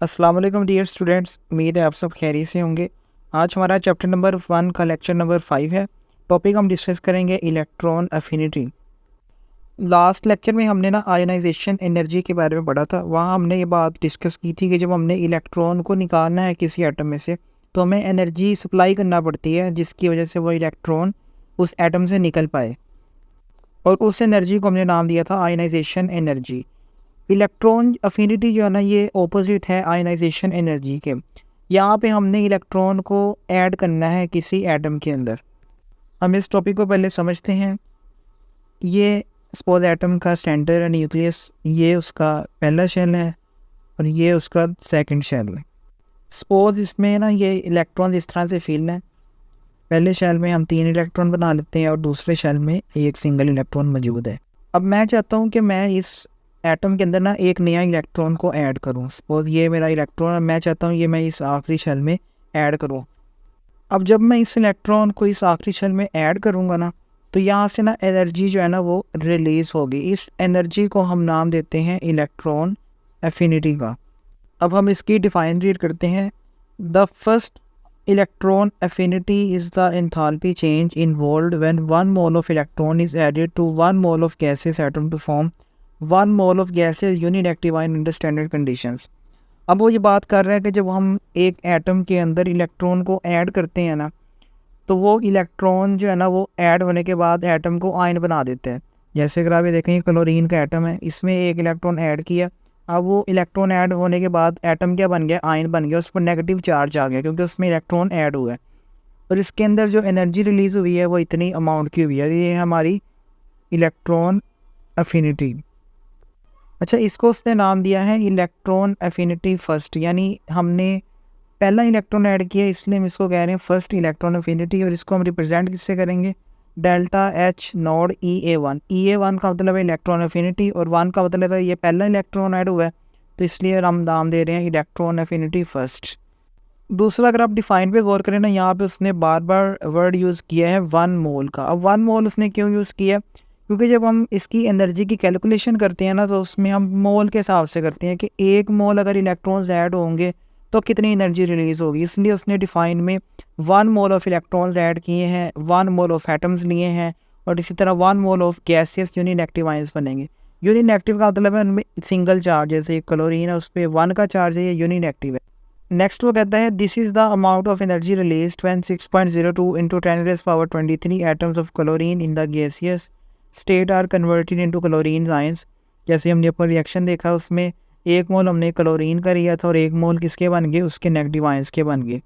अस्सलाम वालेकुम dear students, उम्मीद है आप सब खैरियत से होंगे। आज हमारा चैप्टर नंबर 1 का लेक्चर नंबर 5 है। टॉपिक हम डिस्कस करेंगे इलेक्ट्रॉन अफिनिटी। लास्ट लेक्चर में हमने ना आयनाइजेशन एनर्जी के बारे में पढ़ा था। वहाँ हमने ये बात डिस्कस की थी कि जब हमने इलेक्ट्रॉन को निकालना है किसी एटम में से तो हमें एनर्जी सप्लाई करना पड़ती है, जिसकी वजह से वो इलेक्ट्रॉन उस एटम से निकल पाए, और उस एनर्जी को हमने नाम दिया था आयनाइजेशन एनर्जी। इलेक्ट्रॉन अफिनिटी जो है ना, ये ऑपोजिट है आयनाइजेशन एनर्जी के। यहाँ पे हमने इलेक्ट्रॉन को ऐड करना है किसी एटम के अंदर। हम इस टॉपिक को पहले समझते हैं। ये सपोज एटम का सेंटर है, न्यूक्लियस, ये उसका पहला शेल है और ये उसका सेकंड शेल है। सपोज इसमें ना ये इलेक्ट्रॉन इस तरह से फील है। पहले शेल में हम 3 इलेक्ट्रॉन बना लेते हैं और दूसरे शेल में एक सिंगल इलेक्ट्रॉन मौजूद है। अब मैं चाहता हूँ कि मैं इस एटम के अंदर ना एक नया इलेक्ट्रॉन को ऐड करूँ। सपोज ये मेरा इलेक्ट्रॉन है, मैं चाहता हूँ ये मैं इस आखिरी शेल में ऐड करूँ। अब जब मैं इस इलेक्ट्रॉन को इस आखिरी शेल में ऐड करूँगा ना, तो यहाँ से ना एनर्जी जो है ना वो रिलीज़ होगी। इस एनर्जी को हम नाम देते हैं इलेक्ट्रॉन एफिनिटी का। अब हम इसकी डिफाइन रीड करते हैं। The first electron affinity is the enthalpy change involved when 1 mole of electron is added to 1 mole of gaseous atom to form 1 mole of gaseous union-active ion under standard conditions। अब वो ये बात कर रहा है कि जब हम एक एटम के अंदर इलेक्ट्रॉन को ऐड करते हैं ना, तो वो इलेक्ट्रॉन जो है ना वो ऐड होने के बाद एटम को आयन बना देते हैं। जैसे अगर आप ये देखें, क्लोरीन का एटम है, इसमें एक इलेक्ट्रॉन ऐड किया। अब वो इलेक्ट्रॉन ऐड होने के बाद एटम क्या बन गया? आयन बन गया। उस पर नेगेटिव चार्ज आ गया क्योंकि उसमें इलेक्ट्रॉन ऐड हुआ है। और इसके अंदर जो एनर्जी रिलीज़ हुई है वो इतनी अमाउंट की हुई है। ये है हमारी इलेक्ट्रॉन अफिनिटी। अच्छा, इसको उसने नाम दिया है इलेक्ट्रॉन अफिनिटी फर्स्ट, यानी हमने पहला इलेक्ट्रॉन ऐड किया, इसलिए हम इसको कह रहे हैं फर्स्ट इलेक्ट्रॉन अफिनिटी। और इसको हम रिप्रेजेंट किससे करेंगे? Delta H not EA1। EA1 का मतलब है इलेक्ट्रॉन अफिनिटी और 1 का मतलब है ये पहला इलेक्ट्रॉन ऐड हुआ है, तो इसलिए हम नाम दे रहे हैं इलेक्ट्रॉन अफिनिटी फर्स्ट। दूसरा, अगर आप डिफाइन पे गौर करें ना, यहाँ पे उसने बार बार वर्ड यूज़ किया है 1 मोल का। अब 1 मोल उसने क्यों यूज़ किया? क्योंकि जब हम इसकी एनर्जी की कैलकुलेशन करते हैं ना, तो उसमें हम मोल के हिसाब से करते हैं कि 1 मोल अगर इलेक्ट्रॉन्स ऐड होंगे तो कितनी एनर्जी रिलीज़ होगी। इसलिए उसने डिफाइन में 1 मोल ऑफ इलेक्ट्रॉन्स ऐड किए हैं, 1 मोल ऑफ एटम्स लिए हैं, और इसी तरह 1 mole of gaseous uninegative ions बनेंगे। यूनिन एक्टिव का मतलब है उनमें सिंगल चार्ज, जैसे क्लोरीन है उस पर 1 का चार्ज है, ये यूनिन एक्टिव है। नेक्स्ट वो कहता है this is the amount of energy released when 6.02 into 10⁻23 atoms of chlorine in the gaseous state are converted into chlorine ions. जैसे हमने ऊपर रिएक्शन देखा, उसमें 1 मोल हमने क्लोरीन का लिया था और 1 मोल किसके बन गए? उसके नेगेटिव आयंस के बन गए।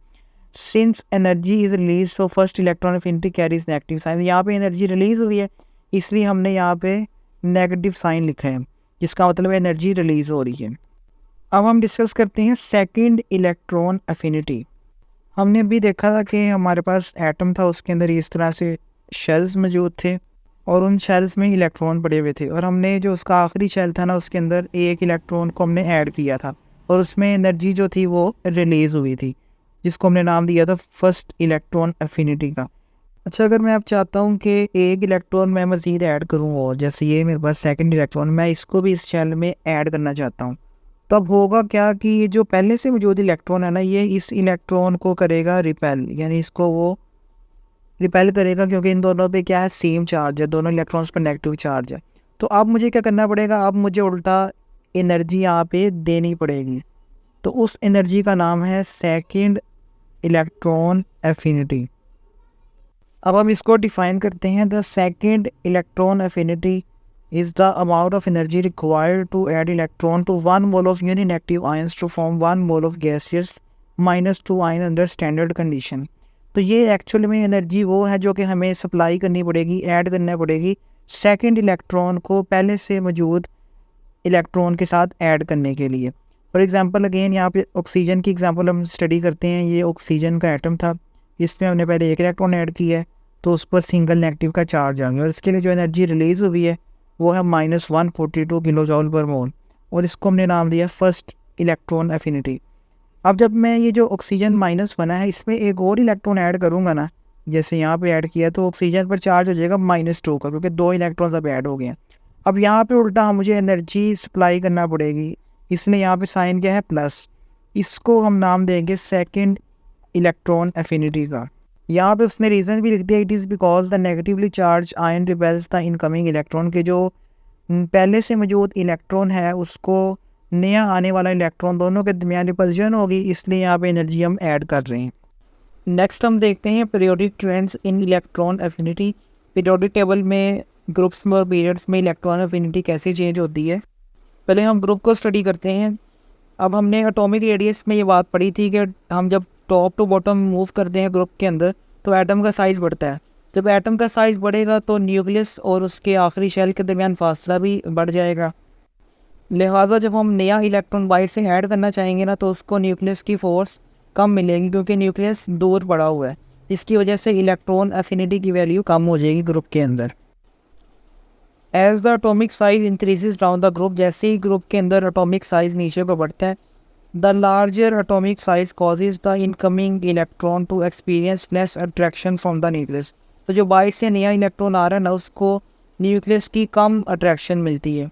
Since energy is release so first electron affinity carries negative sign. यहाँ पे एनर्जी रिलीज हुई है, इसलिए हमने यहाँ पे नेगेटिव साइन लिखा है, जिसका मतलब एनर्जी रिलीज हो रही है। अब हम डिस्कस करते हैं सेकंड इलेक्ट्रॉन अफिनिटी। हमने भी देखा था कि हमारे पास एटम था, उसके अंदर इस तरह से शेल्स मौजूद थे और उन शेल्स में इलेक्ट्रॉन पड़े हुए थे, और हमने जो उसका आखिरी शेल था ना, उसके अंदर एक इलेक्ट्रॉन को हमने ऐड किया था और उसमें एनर्जी जो थी वो रिलीज़ हुई थी, जिसको हमने नाम दिया था फर्स्ट इलेक्ट्रॉन अफिनिटी का। अच्छा, अगर मैं अब चाहता हूँ कि एक इलेक्ट्रॉन मैं मज़ीद ऐड करूँ, और जैसे ये मेरे पास सेकंड इलेक्ट्रॉन, मैं इसको भी इस शेल में ऐड करना चाहता हूँ, तब होगा क्या कि ये जो पहले से मौजूद इलेक्ट्रॉन है ना, ये इस इलेक्ट्रॉन को करेगा रिपेल, यानी इसको वो रिपेल करेगा, क्योंकि इन दोनों पे क्या है? सेम चार्ज है, दोनों इलेक्ट्रॉन्स पर नेगेटिव चार्ज है। तो अब मुझे क्या करना पड़ेगा? अब मुझे उल्टा एनर्जी यहाँ पे देनी पड़ेगी। तो उस एनर्जी का नाम है सेकंड इलेक्ट्रॉन एफिनिटी। अब हम इसको डिफाइन करते हैं। The second electron affinity is the amount of energy required to add electron to 1 mole of union-active ions to form 1 mole of gaseous -2 ion under standard condition। तो ये actual में energy वो है जो कि हमें सप्लाई करनी पड़ेगी, ऐड करना पड़ेगी सेकंड इलेक्ट्रॉन को पहले से मौजूद इलेक्ट्रॉन के साथ ऐड करने के लिए। फॉर एग्जांपल अगेन यहाँ पे ऑक्सीजन की एग्जांपल हम स्टडी करते हैं। ये ऑक्सीजन का एटम था, इसमें हमने पहले एक इलेक्ट्रॉन ऐड किया है, तो उस पर सिंगल नेगेटिव का चार्ज आ गया, और इसके लिए जो एनर्जी रिलीज़ हुई है वो है -142 किलो जॉल पर मोल, और इसको हमने नाम दिया फर्स्ट इलेक्ट्रॉन एफिनिटी। अब जब मैं ये जो ऑक्सीजन माइनस बना है, इसमें एक और इलेक्ट्रॉन ऐड करूँगा ना, जैसे यहाँ पे ऐड किया, तो ऑक्सीजन पर चार्ज हो जाएगा -2 का, क्योंकि 2 इलेक्ट्रॉन्स अब ऐड हो गए हैं। अब यहाँ पे उल्टा मुझे एनर्जी सप्लाई करना पड़ेगी, इसलिए यहाँ पे साइन क्या है? प्लस। इसको हम नाम देंगे सेकंड इलेक्ट्रॉन एफिनिटी का। यहाँ पे उसने रीज़न भी लिख दिया, it is because the negatively charge ion repels the incoming electron, के जो पहले से मौजूद इलेक्ट्रॉन है उसको नया आने वाला इलेक्ट्रॉन दोनों के दरमियान रिपल्जन होगी, इसलिए यहाँ पे एनर्जी हम ऐड कर रहे हैं। नेक्स्ट हम देखते हैं periodic trends in electron affinity. Periodic table में ग्रुप्स में और पीरियड्स में इलेक्ट्रॉन एफिनिटी कैसे चेंज होती है, पहले हम ग्रुप को स्टडी करते हैं। अब हमने एटॉमिक रेडियस में ये बात पढ़ी थी कि हम जब टॉप टू बॉटम मूव करते हैं ग्रुप के अंदर तो एटम का साइज़ बढ़ता है। जब एटम का साइज़ बढ़ेगा तो न्यूक्लियस और उसके आखिरी शेल के दरमियान फासला भी बढ़ जाएगा। लिहाजा जब हम नया इलेक्ट्रॉन बाहर से ऐड करना चाहेंगे ना, तो उसको न्यूक्लियस की फ़ोर्स कम मिलेगी क्योंकि न्यूक्लियस दूर पड़ा हुआ है, जिसकी वजह से इलेक्ट्रॉन एफिनिटी की वैल्यू कम हो जाएगी ग्रुप के अंदर। As the atomic size increases down the group, जैसे ही ग्रुप के अंदर एटॉमिक साइज नीचे को बढ़ता है, the larger atomic size causes the incoming electron to experience less attraction from the nucleus. तो जो बाहर से नया इलेक्ट्रॉन आ रहा है ना, उसको न्यूक्लियस की कम अट्रैक्शन मिलती है।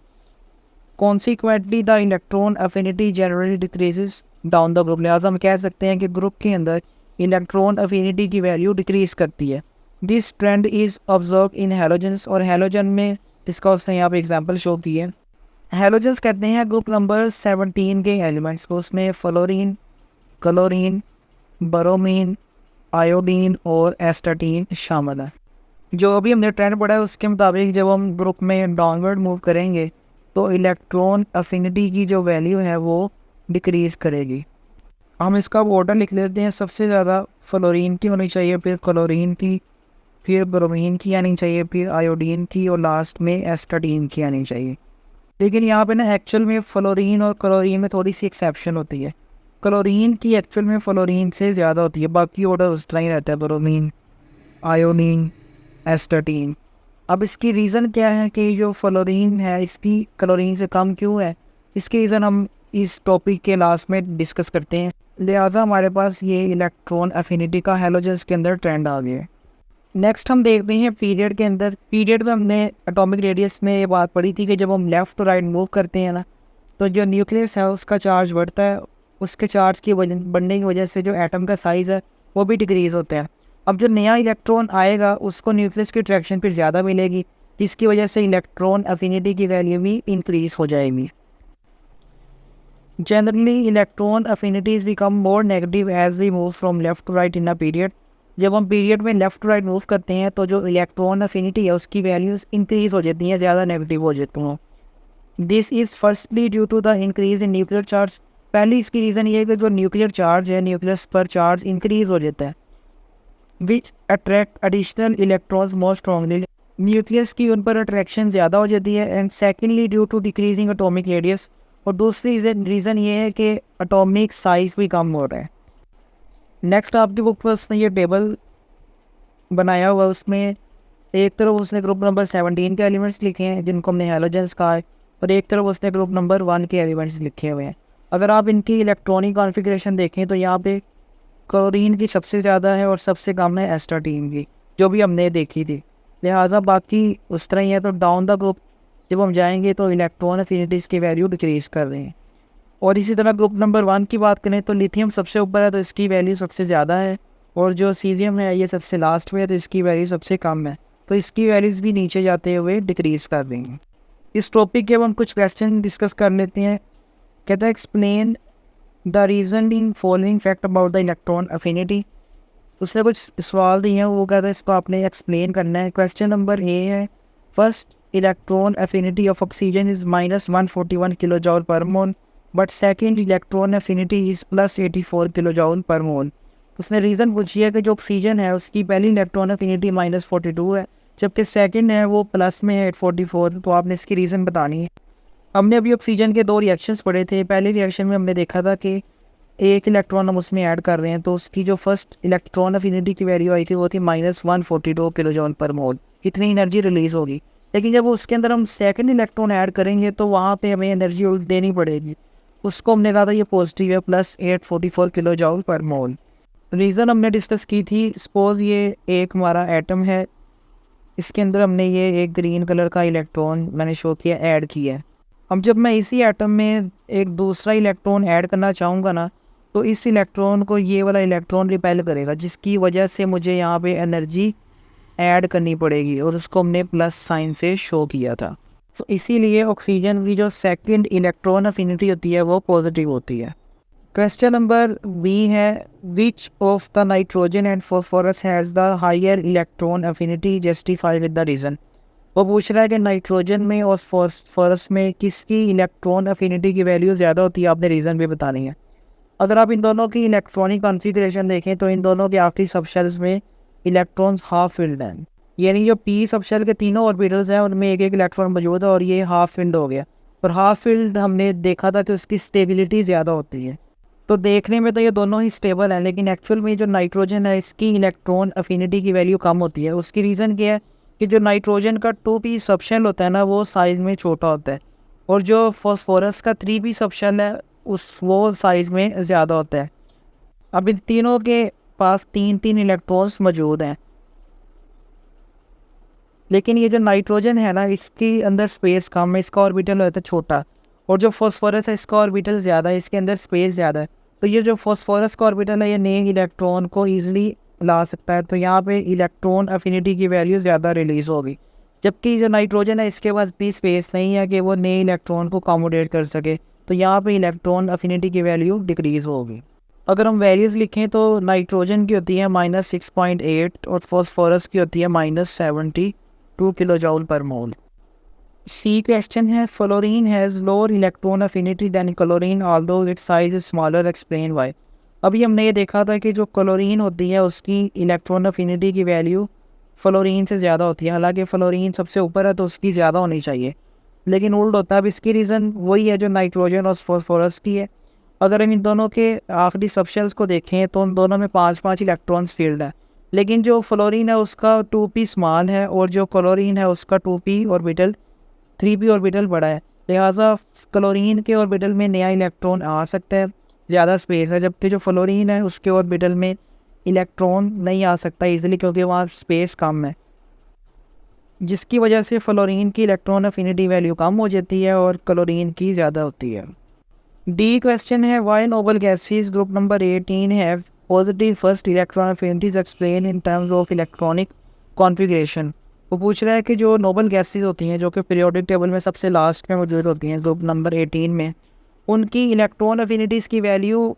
Consequently the electron affinity generally decreases down the group, लिहाजा हम कह सकते हैं कि ग्रुप के अंदर इलेक्ट्रॉन एफिनिटी की वैल्यू डिक्रीज करती है। This trend is observe in halogens, और हैलोजन में इसका उसने यहाँ पे एग्जांपल शो की है। हैलोजेंस कहते हैं ग्रुप नंबर 17 के एलिमेंट्स को, उसमें फ्लोरीन, क्लोरीन, ब्रोमीन, आयोडीन और एस्टाटीन शामिल है। जो अभी हमने ट्रेंड पढ़ा है उसके मुताबिक जब हम ग्रुप में डाउनवर्ड मूव करेंगे तो इलेक्ट्रॉन एफिनिटी की जो वैल्यू है वो डिक्रीज़ करेगी। हम इसका ऑर्डर लिख लेते हैं, सबसे ज़्यादा फ्लोरीन की होनी चाहिए, फिर क्लोरीन की, फिर ब्रोमीन की आनी चाहिए, फिर आयोडीन की और लास्ट में एस्टाटीन की आनी चाहिए। लेकिन यहाँ पे ना एक्चुअल में फ्लोरीन और क्लोरीन में थोड़ी सी एक्सेप्शन होती है। क्लोरीन की एक्चुअल में फ्लोरीन से ज़्यादा होती है, बाकी ऑर्डर उस तरह ही रहता है, ब्रोमीन, आयोडीन, एस्टाटीन। अब इसकी रीज़न क्या है कि जो फ्लोरीन है इसकी क्लोरीन से कम क्यों है, इसकी रीज़न हम इस टॉपिक के लास्ट में डिस्कस करते हैं। लिहाजा हमारे पास ये इलेक्ट्रॉन एफिनिटी का हैलोजेंस के अंदर ट्रेंड आ गया है। नेक्स्ट हम देखते हैं पीरियड के अंदर। पीरियड में हमने एटॉमिक रेडियस में ये बात पढ़ी थी कि जब हम लेफ़्ट टू राइट मूव करते हैं ना, तो जो न्यूक्लियस है उसका चार्ज बढ़ता है, उसके चार्ज की वजह बढ़ने की वजह से जो एटम का साइज़ है वो भी डिक्रीज़ होता है। अब जो नया इलेक्ट्रॉन आएगा उसको न्यूक्लियस की अट्रैक्शन फिर ज़्यादा मिलेगी, जिसकी वजह से इलेक्ट्रॉन एफिनिटी की वैल्यू भी इंक्रीज़ हो जाएगी। Generally electron affinities become more negative as we move from left to right in a period. जब हम पीरियड में लेफ़्ट टू राइट मूव करते हैं तो जो इलेक्ट्रॉन एफिनिटी है उसकी वैल्यूज़ इंक्रीज़ हो जाती हैं, ज़्यादा नेगेटिव हो जाती हैं। This is firstly due to the increase in nuclear charge. पहली इसकी रीज़न ये है कि जो न्यूक्लियर चार्ज है, न्यूक्लियस पर चार्ज इंक्रीज़ हो जाता है, which attract additional electrons more strongly. Nucleus की उन पर अट्रैक्शन ज़्यादा हो जाती है। And secondly due to decreasing atomic radius, और दूसरी रीज़न ये है कि एटॉमिक साइज़ भी कम हो रहा है। नेक्स्ट आपकी बुक पर उसने ये टेबल बनाया हुआ है, उसमें एक तरफ उसने ग्रुप नंबर 17 के एलिमेंट्स लिखे हैं जिनको हमने हैलोजेंस कहा है, और एक तरफ उसने ग्रुप नंबर 1 के एलिमेंट्स लिखे हुए हैं। अगर आप इनकी इलेक्ट्रॉनिक कॉन्फ़िगरेशन देखें तो यहाँ पे क्लोरीन की सबसे ज़्यादा है और सबसे कम है एस्टाटीन की, जो भी हमने देखी थी। लिहाजा बाकी उस तरह ही है। तो डाउन द ग्रुप जब हम जाएंगे तो इलेक्ट्रॉन एफिनिटीज़ की वैल्यू डिक्रीज़ कर रहे हैं। और इसी तरह ग्रुप नंबर 1 की बात करें तो लिथियम सबसे ऊपर है तो इसकी वैल्यू सबसे ज़्यादा है, और जो सीलियम है ये सबसे लास्ट में है तो इसकी वैल्यू सबसे कम है। तो इसकी वैल्यूज़ भी नीचे जाते हुए डिक्रीज़ कर रही हैं। इस टॉपिक के अब हम कुछ क्वेश्चन डिस्कस कर लेते हैं। कहता है explain the reason in following fact about the electron affinity. उसने कुछ सवाल दिए हैं, वो कहता है इसको आपने एक्सप्लेन करना है। क्वेश्चन नंबर ए है, first electron affinity of oxygen is -141 kilo joule per mole, but second electron affinity is +84 kilo joule per mole. उसने रीज़न पूछी है कि जो ऑक्सीजन है उसकी पहली इलेक्ट्रॉन एफिनिटी -42 है, जबकि सेकंड है वो प्लस में है 844। तो आपने इसकी रीज़न बतानी है। हमने अभी ऑक्सीजन के 2 रिएक्शंस पढ़े थे। पहले रिएक्शन में हमने देखा था कि एक इलेक्ट्रॉन हम उसमें ऐड कर रहे हैं तो उसकी जो फर्स्ट इलेक्ट्रॉन एफिनिटी की वैल्यू आई थी वो थी -142 किलो जॉल पर मोल, इतनी एनर्जी रिलीज़ होगी। लेकिन जब उसके अंदर हम सेकंड इलेक्ट्रॉन ऐड करेंगे तो वहाँ पे हमें एनर्जी देनी पड़ेगी, उसको हमने कहा था ये पॉजिटिव है, +844 किलो जॉल पर मोल। रीज़न हमने डिस्कस की थी, सपोज़ ये एक हमारा एटम है, इसके अंदर हमने ये एक ग्रीन कलर का इलेक्ट्रॉन मैंने शो किया ऐड किया है। अब जब मैं इसी एटम में एक दूसरा इलेक्ट्रॉन ऐड करना चाहूँगा ना, तो इस इलेक्ट्रॉन को ये वाला इलेक्ट्रॉन रिपेल करेगा, जिसकी वजह से मुझे यहाँ पे एनर्जी ऐड करनी पड़ेगी, और उसको हमने प्लस साइन से शो किया था। तो इसीलिए ऑक्सीजन की जो सेकंड इलेक्ट्रॉन अफिनिटी होती है वो पॉजिटिव होती है। क्वेश्चन नंबर बी है, which of the nitrogen and phosphorus has the higher electron affinity, justify with the reason. वो पूछ रहा है कि नाइट्रोजन में और फॉस्फोरस में किसकी इलेक्ट्रॉन अफिनिटी की वैल्यू ज़्यादा होती है, आपने रीज़न भी बतानी है। अगर आप इन दोनों की इलेक्ट्रॉनिक कॉन्फ़िगरेशन देखें तो इन दोनों के आखिरी सबशेल्स में इलेक्ट्रॉन्स हाफ फिल्ड हैं, यानी जो पी सबशेल के तीनों ऑर्बिटल्स हैं उनमें एक एक इलेक्ट्रॉन मौजूद है, और ये हाफ फिल्ड हो गया। और हाफ फिल्ड हमने देखा था कि उसकी स्टेबिलिटी ज़्यादा होती है। तो देखने में तो ये दोनों ही स्टेबल हैं, लेकिन एक्चुअल में जो नाइट्रोजन है इसकी इलेक्ट्रॉन अफिनिटी की वैल्यू कम होती है। उसकी रीज़न क्या है कि जो नाइट्रोजन का 2p सबशेल होता है ना, वो साइज़ में छोटा होता है, और जो फॉस्फोरस का 3p सबशेल है वो साइज़ में ज़्यादा होता है। अब इन तीनों के पास तीन तीन इलेक्ट्रॉन्स मौजूद हैं, लेकिन ये जो नाइट्रोजन है ना, इसके अंदर स्पेस कम है, इसका ऑर्बिटल होता है छोटा, और जो फॉस्फोरस है इसका ऑर्बिटल ज़्यादा है, इसके अंदर स्पेस ज़्यादा है। तो ये जो फॉस्फोरस का ऑर्बिटल है ये नए इलेक्ट्रॉन को ईजिली ला सकता है, तो यहाँ पे इलेक्ट्रॉन अफिनिटी की वैल्यू ज़्यादा रिलीज़ होगी। जबकि जो नाइट्रोजन है इसके पास इतनी स्पेस नहीं है कि वो नए इलेक्ट्रॉन को अकोमोडेट कर सके, तो यहाँ पे इलेक्ट्रॉन अफिनिटी की वैल्यू डिक्रीज़ होगी। अगर हम वैल्यूज़ लिखें तो नाइट्रोजन की होती है -6.8 और फॉस्फोरस की होती है -72 kilo joule per mole. C question है, fluorine has lower electron affinity than chlorine although its size is smaller, explain why. अभी हमने ये देखा था कि जो क्लोरीन होती है उसकी इलेक्ट्रॉन अफिनिटी की वैल्यू फ्लोरीन से ज़्यादा होती है, हालांकि फ्लोरीन सबसे ऊपर है तो उसकी ज़्यादा होनी चाहिए, लेकिन उल्ट होता है। अब इसकी रीज़न वही है जो नाइट्रोजन और फॉस्फोरस की है। अगर हम इन दोनों के आखिरी सबशेल्स को देखें तो उन दोनों में 5-5 इलेक्ट्रॉन्स फील्ड है, लेकिन जो फ्लोरीन है उसका 2p स्मॉल है, और जो क्लोरीन है उसका 2p ऑर्बिटल 3p ऑर्बिटल बड़ा है। लिहाजा क्लोरीन के ऑर्बिटल में नया इलेक्ट्रॉन आ सकता है, ज़्यादा स्पेस है, जबकि जो फ्लोरीन है उसके ऑर्बिटल में इलेक्ट्रॉन नहीं आ सकता ईजिली, क्योंकि वहाँ स्पेस कम है, जिसकी वजह से फ्लोरीन की इलेक्ट्रॉन अफिनिटी वैल्यू कम हो जाती है और क्लोरीन की ज़्यादा होती है। डी क्वेश्चन है, why noble gases group number 18 have positive first electron affinities, explain in terms of electronic configuration. वो पूछ रहा है कि जो नोबल गैसेस होती हैं जो कि पीरियोडिक टेबल में सबसे लास्ट में मौजूद होती हैं ग्रुप नंबर 18 में, उनकी इलेक्ट्रॉन अफिनिटीज़ की वैल्यू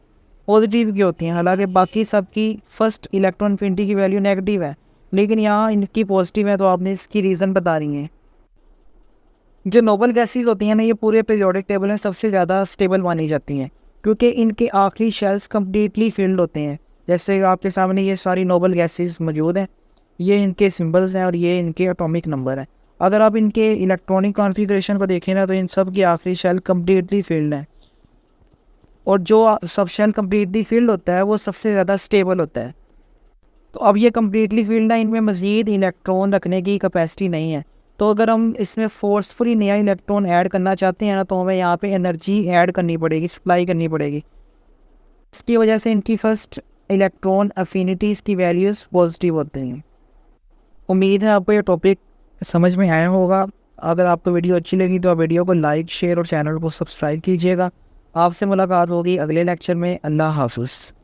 पॉजिटिव की होती हैं, हालांकि बाकी सबकी फर्स्ट इलेक्ट्रॉन अफिनिटी की वैल्यू नेगेटिव है, लेकिन यहाँ इनकी पॉजिटिव है। तो आपने इसकी रीज़न बता रही हैं। जो नोबल गैसेस होती हैं ना, ये पूरे पीरियोडिक टेबल में सबसे ज़्यादा स्टेबल मानी जाती हैं, क्योंकि इनके आखिरी शेल्स कम्प्लीटली फिल्ड होते हैं। जैसे आपके सामने ये सारी नोबल गैसेस मौजूद हैं, ये इनके सिंबल्स हैं और ये इनके एटॉमिक नंबर हैं। अगर आप इनके इलेक्ट्रॉनिक कॉन्फ़िगरेशन को देखें ना, तो इन सब की आखिरी शेल कम्प्लीटली फिल्ड है, और जो सब शेल कम्प्लीटली फिल्ड होता है वो सबसे ज़्यादा स्टेबल होता है। तो अब ये कम्प्लीटली फील्ड है, इनमें मज़ीद इलेक्ट्रॉन रखने की कैपेसिटी नहीं है। तो अगर हम इसमें फोर्सफुली नया इलेक्ट्रॉन ऐड करना चाहते हैं ना, तो हमें यहाँ पे एनर्जी ऐड करनी पड़ेगी, सप्लाई करनी पड़ेगी। इसकी वजह से इनकी फर्स्ट इलेक्ट्रॉन अफिनिटीज़ की वैल्यूज़ पॉजिटिव होते हैं। उम्मीद है आपको ये टॉपिक समझ में आया होगा। अगर आपको वीडियो अच्छी लगी तो आप वीडियो को लाइक, शेयर और चैनल को सब्सक्राइब कीजिएगा। आपसे मुलाकात होगी अगले लेक्चर में। अल्लाह हाफ़िज़।